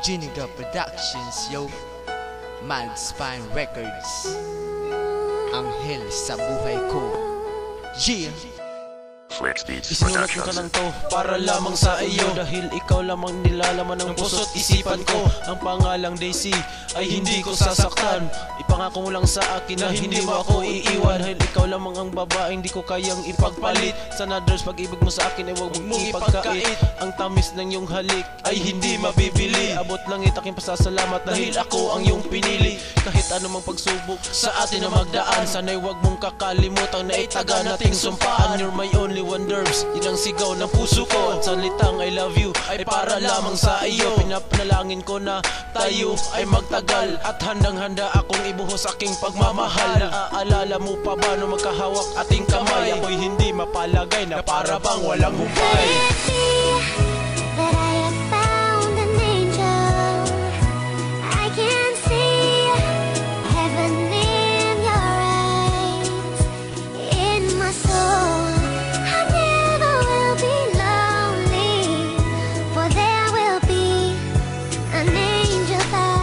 Jiniga Productions, yo. Mad Spine Records. Anghel sa buhay ko. Yeah. Isinulat ko ka ng to para lamang sa iyo, dahil ikaw lamang nilalaman ng puso't isipan ko. Ang pangalang Daisy ay hindi ko sasaktan. Ipangako mo lang sa akin na hindi mo ako iiwan, dahil ikaw lamang ang babaeng di ko kayang ipagpalit. Sa others, pag-ibig mo sa akin ay huwag mong ipagkait. Ang tamis ng iyong halik ay hindi mabibili. Abot langit aking pasasalamat dahil ako ang iyong pinili. Kahit anumang pagsubok sa atin na magdaan, sana'y huwag mong kakalimutan na itaga nating sumpaan. You're my only wonders, yun ang sigaw ng puso ko. At salitang I love you ay para lamang sa iyo. Pinapanalangin ko na tayo ay magtagal, at handang-handa akong ibuhos aking pagmamahal. Naaalala mo pa ba nung magkahawak ating kamay? Ako'y hindi mapalagay na para bang walang hukay.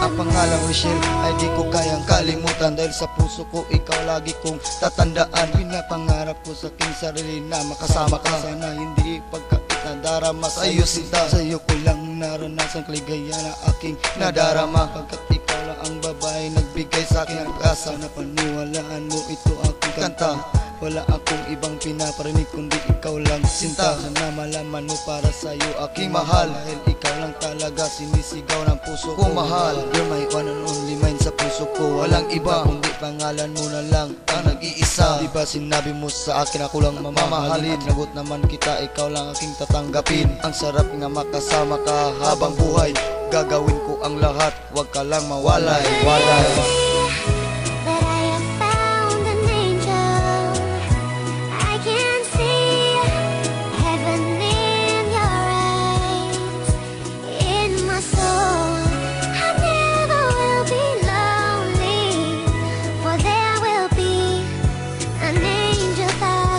Ang pangalang Rochelle ay di ko kayang kalimutan, dahil sa puso ko ikaw lagi kong tatandaan. Pinapangarap ko sa aking sarili na makasama ka. Sana hindi pagkait na darama sa iyo sinta. Sa iyo ko lang naranasan kaligaya na aking nadarama, pagkat ikaw lang ang babae nagbigay sa akin ng pag-asa. Na paniwalaan mo ito aking kanta. Wala akong ibang pinaparinig kundi ikaw lang sinta. Sana malaman mo para sa'yo aking mahal, dahil ikaw lang talaga sinisigaw ng puso ko. Mahal, you're my one and only mine sa puso ko. Walang iba kundi pangalan mo na lang ang nag-iisa. Diba sinabi mo sa akin ako lang mamahalin? Nagot naman kita, ikaw lang aking tatanggapin. Ang sarap nga makasama ka habang buhay. Gagawin ko ang lahat, wag ka lang mawalay.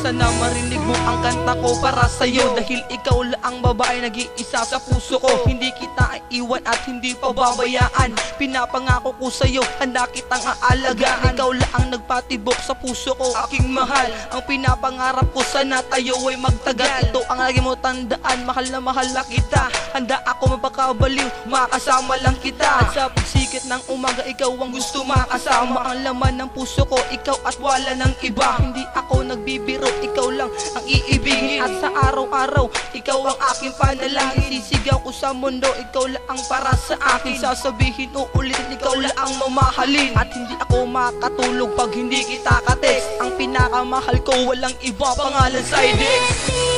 Sana marinig mo ang kanta ko para sa'yo, dahil ikaw lang ang babae nag-iisa sa puso ko. Hindi kita iwan at hindi pababayaan. Pinapangako ko sa'yo, handa kitang aalagaan. Ikaw lang ang nagpatibok sa puso ko, aking mahal. Ang pinapangarap ko, sana tayo ay magtagal. Ito ang lagi mo tandaan, mahal na kita. Handa ako mapakabaliw, makasama lang kita. At sa pagsikit ng umaga, ikaw ang gusto makasama. Ang laman ng puso ko, ikaw at wala ng iba. Hindi ako nagbibiro, ikaw lang ang iibigin. At sa araw-araw, ikaw ang aking panalangin. Sisigaw ko sa mundo, ikaw lang ang para sa akin. Sasabihin uulitin, ikaw lang ang mamahalin. At hindi ako makatulog pag hindi kita ka-text. Ang pinakamahal ko, walang iba, pangalan Sidex.